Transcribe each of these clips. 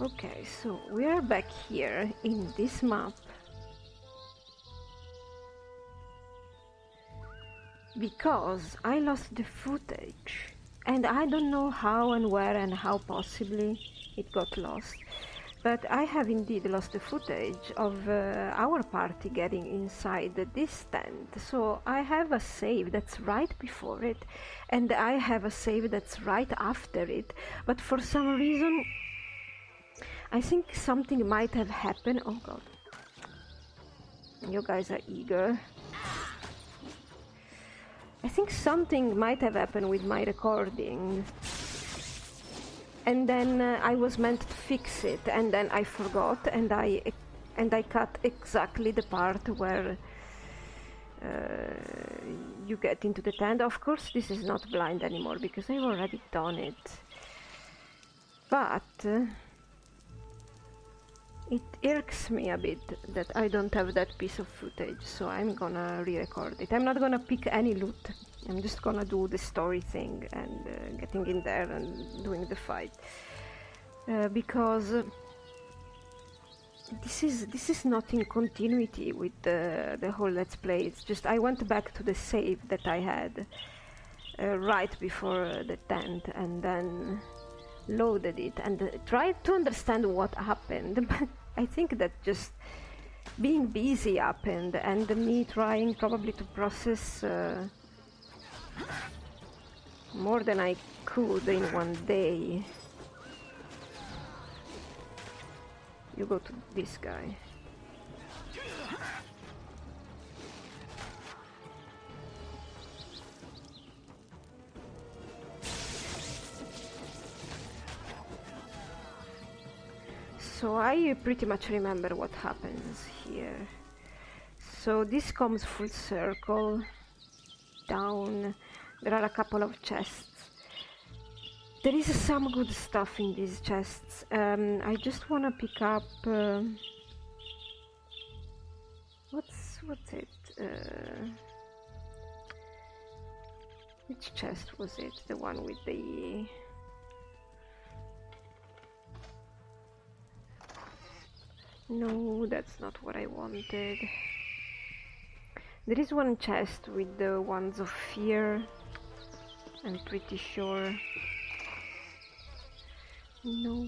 Okay, so we are back here in this map because I lost the footage and I don't know how and where and how possibly it got lost. But I have indeed lost the footage of our party getting inside this tent. So I have a save that's right before it, and I have a save that's right after it. But for some reason, I think something might have happened. Oh god. You guys are eager. I think something might have happened with my recording. And then I was meant to fix it, and then I forgot, and I cut exactly the part where you get into the tent. Of course, this is not blind anymore because I've already done it. But it irks me a bit that I don't have that piece of footage, so I'm gonna re-record it. I'm not gonna pick any loot. I'm just gonna do the story thing and getting in there and doing the fight, because this is not in continuity with the whole Let's Play. It's just I went back to the save that I had right before the tent and then loaded it and tried to understand what happened. But I think that just being busy happened, and me trying probably to process more than I could in one day. You go to this guy. So I pretty much remember what happens here. So this comes full circle down. There are a couple of chests. There is some good stuff in these chests. I just want to pick up what's it? Which chest was it? The one with the no, that's not what I wanted. There is one chest with the Wands of Fear, I'm pretty sure. No.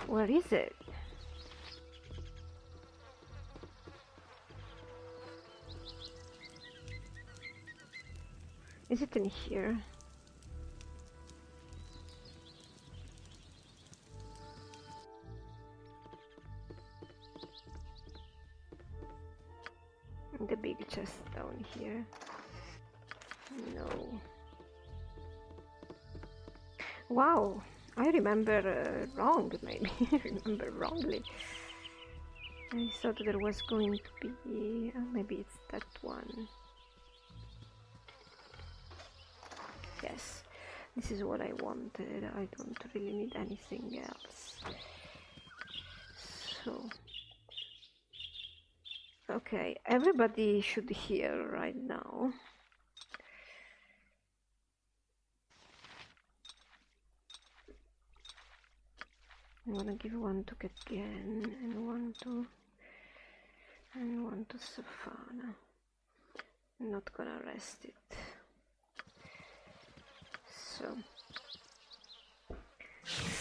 Where is it? Is it in here? The big chest down here. No. Wow, I remember wrong, maybe. I remember wrongly. I thought there was going to be... maybe it's that one. Yes, this is what I wanted. I don't really need anything else. So... okay, everybody should hear right now. I'm gonna give one to Ketgen and one to Safana. I'm not gonna rest it. So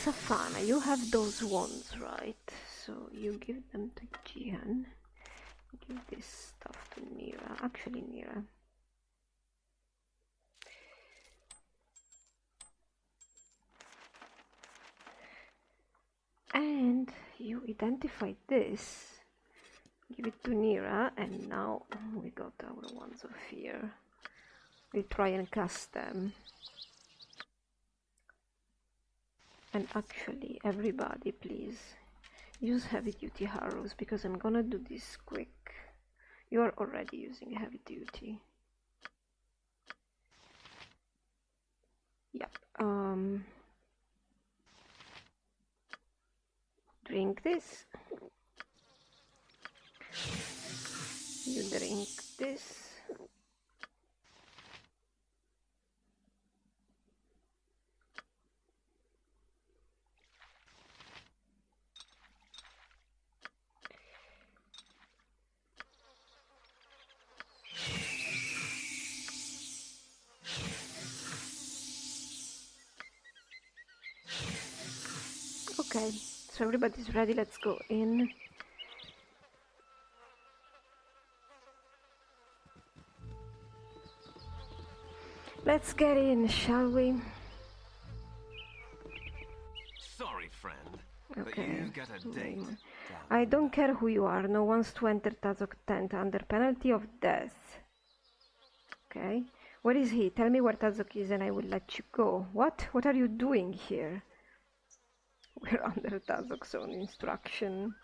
Safana, you have those wands, right? So you give them to Jihan. Give this stuff to Nira. Actually, Nira. And you identified this. Give it to Nira, and now we got our Wands of Fear. We'll try and cast them. And actually, everybody, please use heavy duty arrows because I'm gonna do this quick. You are already using heavy duty. Yep. Drink this. You drink this. Okay, so everybody's ready, let's go in. Let's get in, shall we? Sorry, friend, but Okay. you got a date. I don't care who you are, no one's to enter Tazok tent under penalty of death. Okay. Where is he? Tell me where Tazok is and I will let you go. What? What are you doing here? We're under Tazok's own instruction.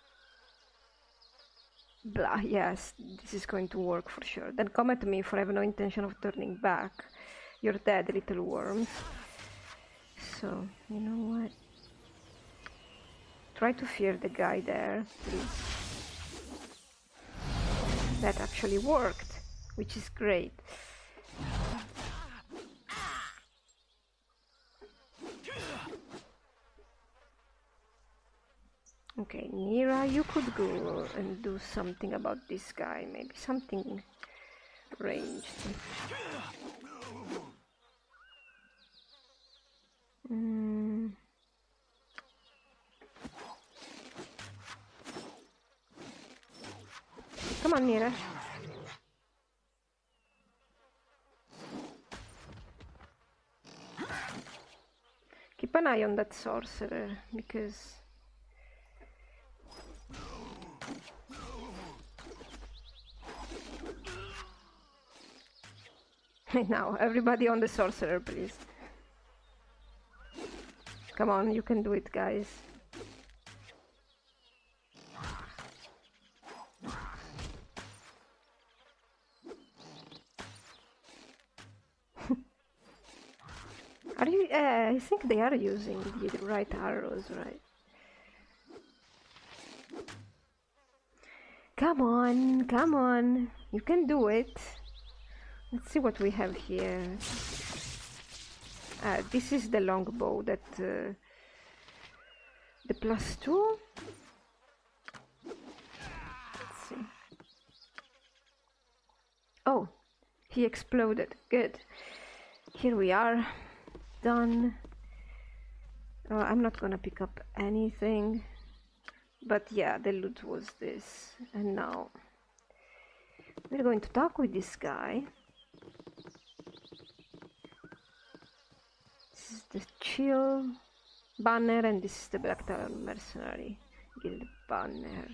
Blah, yes, this is going to work for sure. Then come at me, for I have no intention of turning back. You're dead, little worms. So, you know what? Try to fear the guy there, please. That actually worked, which is great. Okay, Nira, you could go and do something about this guy, maybe something ranged. Come on, Nira. Keep an eye on that sorcerer, because... Now, everybody on the sorcerer, please. Come on, you can do it, guys. Are you? I think they are using the right arrows, right? Come on, come on. You can do it. Let's see what we have here. This is the longbow that... the +2? Let's see. Oh, he exploded. Good. Here we are. Done. I'm not gonna pick up anything. But yeah, the loot was this. And now we're going to talk with this guy. This is the Chill banner and this is the Black Talon Mercenary Guild banner.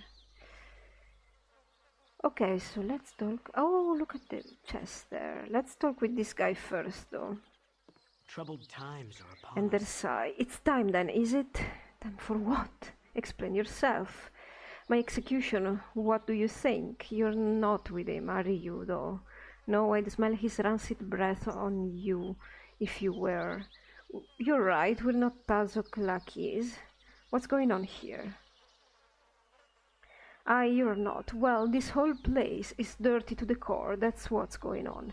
Okay, so let's talk. Oh, look at the chest there. Let's talk with this guy first, though. Troubled times are upon And their us. sigh. It's time then, is it? Time for what? Explain yourself. My execution, what do you think? You're not with him, are you, though? No, I'd smell his rancid breath on you, if you were. You're right, we're not Tazok lackeys. What's going on here? Ah, you're not. Well, this whole place is dirty to the core, that's what's going on.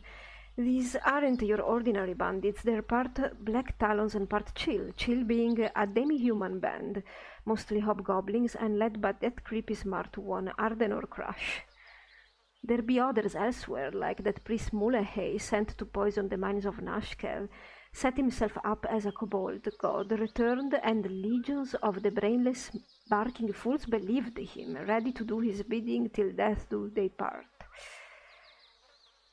These aren't your ordinary bandits, they're part Black Talons and part Chill, Chill being a demi-human band, mostly hobgoblins and led by that creepy smart one, Arden or Crush. There be others elsewhere, like that priest Mulehey sent to poison the mines of Nashkel, set himself up as a kobold god, returned, and legions of the brainless barking fools believed him, ready to do his bidding till death do they part.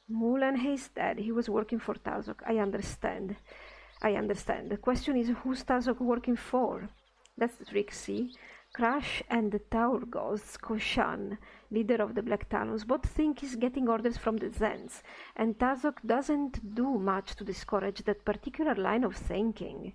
Mulehey's dead, he was working for Tazok, I understand. The question is, who's Tazok working for? That's the trick, see? Crash and the Tower Ghosts, Koshan, leader of the Black Talons, both think he's getting orders from the Zens, and Tazok doesn't do much to discourage that particular line of thinking.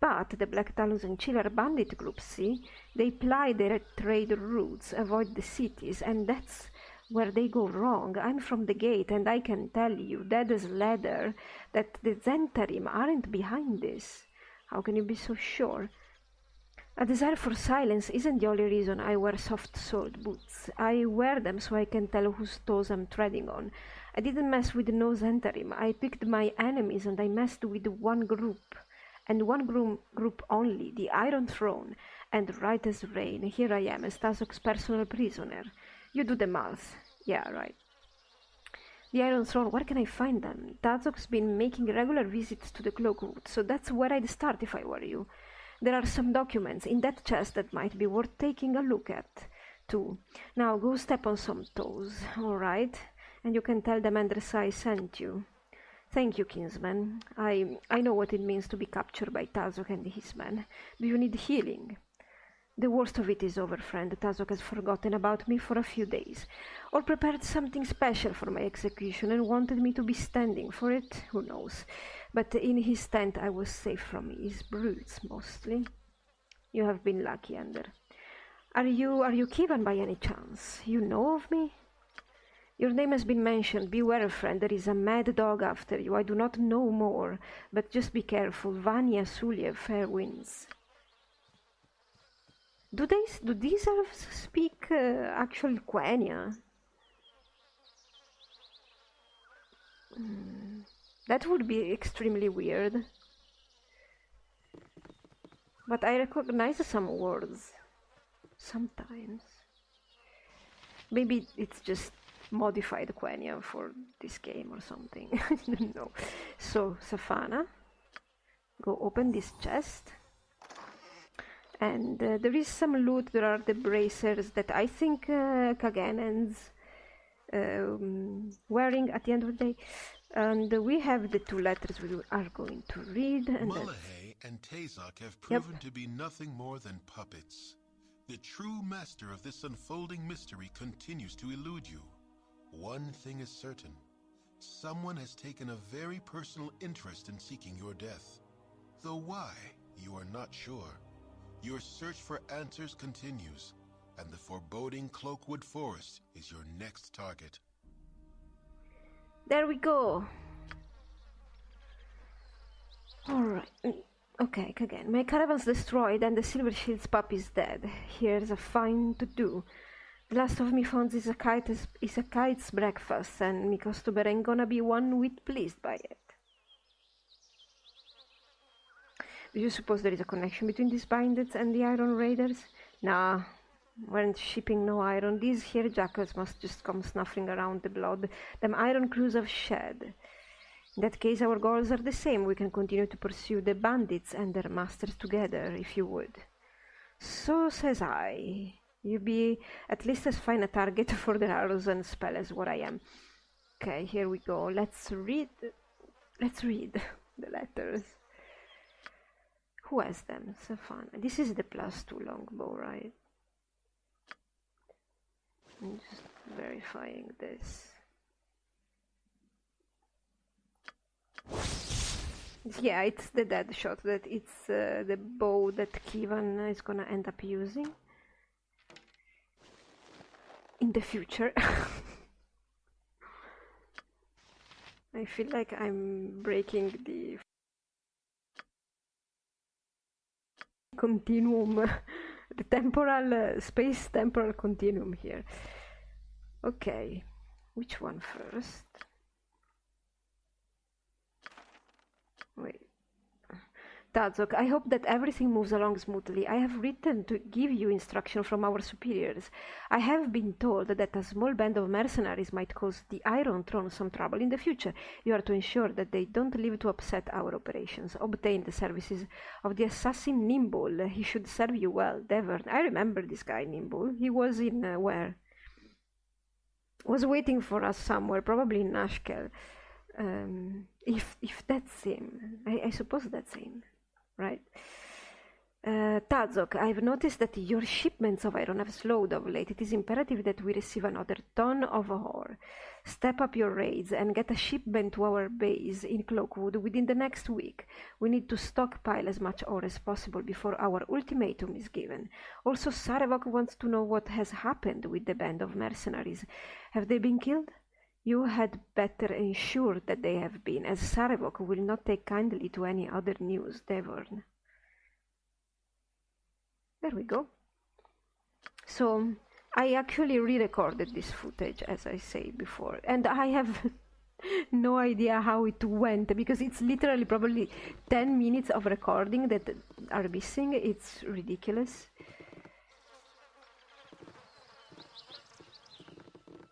But the Black Talons and Chiller bandit groups, see? They ply their trade routes, avoid the cities, and that's where they go wrong. I'm from the gate, and I can tell you, dead as leather, that the Zentarim aren't behind this. How can you be so sure? A desire for silence isn't the only reason I wear soft-soled boots. I wear them so I can tell whose toes I'm treading on. I didn't mess with no Zentarim. I picked my enemies and I messed with one group. And one group only, the Iron Throne. And right as rain, here I am as Tazok's personal prisoner. You do the math. Yeah, right. The Iron Throne, where can I find them? Tazok's been making regular visits to the Cloakwood, so that's where I'd start if I were you. There are some documents in that chest that might be worth taking a look at, too. Now go step on some toes, alright? And you can tell them Andressai sent you. Thank you, kinsman. I know what it means to be captured by Tazok and his men. Do you need healing? The worst of it is over, friend. Tazok has forgotten about me for a few days. Or prepared something special for my execution and wanted me to be standing for it. Who knows? But in his tent I was safe from his brutes, mostly. You have been lucky, Ander. Are you Kivan by any chance? You know of me? Your name has been mentioned. Beware, friend, there is a mad dog after you. I do not know more, but just be careful. Vanya Suliev, fair winds. Do these elves speak actual Quenya? That would be extremely weird. But I recognize some words. Sometimes. Maybe it's just modified Quenya for this game or something. I don't know. So, Safana, go open this chest. And there is some loot. There are the bracers that I think Kaganen's wearing at the end of the day. And we have the two letters we are going to read. And Mullahay and Tazok have proven to be nothing more than puppets. The true master of this unfolding mystery continues to elude you. One thing is certain. Someone has taken a very personal interest in seeking your death. Though why, you are not sure. Your search for answers continues, and the foreboding Cloakwood Forest is your next target. There we go. Alright. Okay, again. My caravan's destroyed and the Silver Shield's pup is dead. Here's a fine to do. The last of me found is a kite's breakfast, and me customer ain't gonna be one whit pleased by it. Do you suppose there is a connection between these bandits and the Iron Raiders? Nah, weren't shipping no iron. These here jackals must just come snuffling around the blood them iron crews have shed. In that case, our goals are the same. We can continue to pursue the bandits and their masters together, if you would. So says I. You be at least as fine a target for their arrows and spell as what I am. Okay, here we go. Let's read the letters. Who has them? Safana. This is the +2 longbow, right? I'm just verifying this. Yeah, it's the dead shot. That it's the bow that Kivan is gonna end up using in the future. I feel like I'm breaking the continuum, the temporal space temporal continuum here. Okay, which one first? Wait. Tazok, I hope that everything moves along smoothly. I have written to give you instruction from our superiors. I have been told that a small band of mercenaries might cause the Iron Throne some trouble in the future. You are to ensure that they don't live to upset our operations. Obtain the services of the assassin Nimble. He should serve you well. Devon, I remember this guy Nimble. He was in where? Was waiting for us somewhere, probably in Nashkel. If that's him, I suppose that's him, right? Tazok, I've noticed that your shipments of iron have slowed of late. It is imperative that we receive another ton of ore. Step up your raids and get a shipment to our base in Cloakwood within the next week. We need to stockpile as much ore as possible before our ultimatum is given. Also, Sarevok wants to know what has happened with the band of mercenaries. Have they been killed? You had better ensure that they have been, as Sarevok will not take kindly to any other news, Devon. There we go. So, I actually re-recorded this footage, as I said before, and I have no idea how it went, because it's literally probably 10 minutes of recording that are missing. It's ridiculous.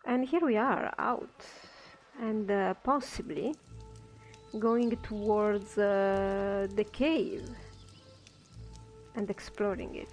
And here we are, out, and possibly going towards the cave. and exploring it.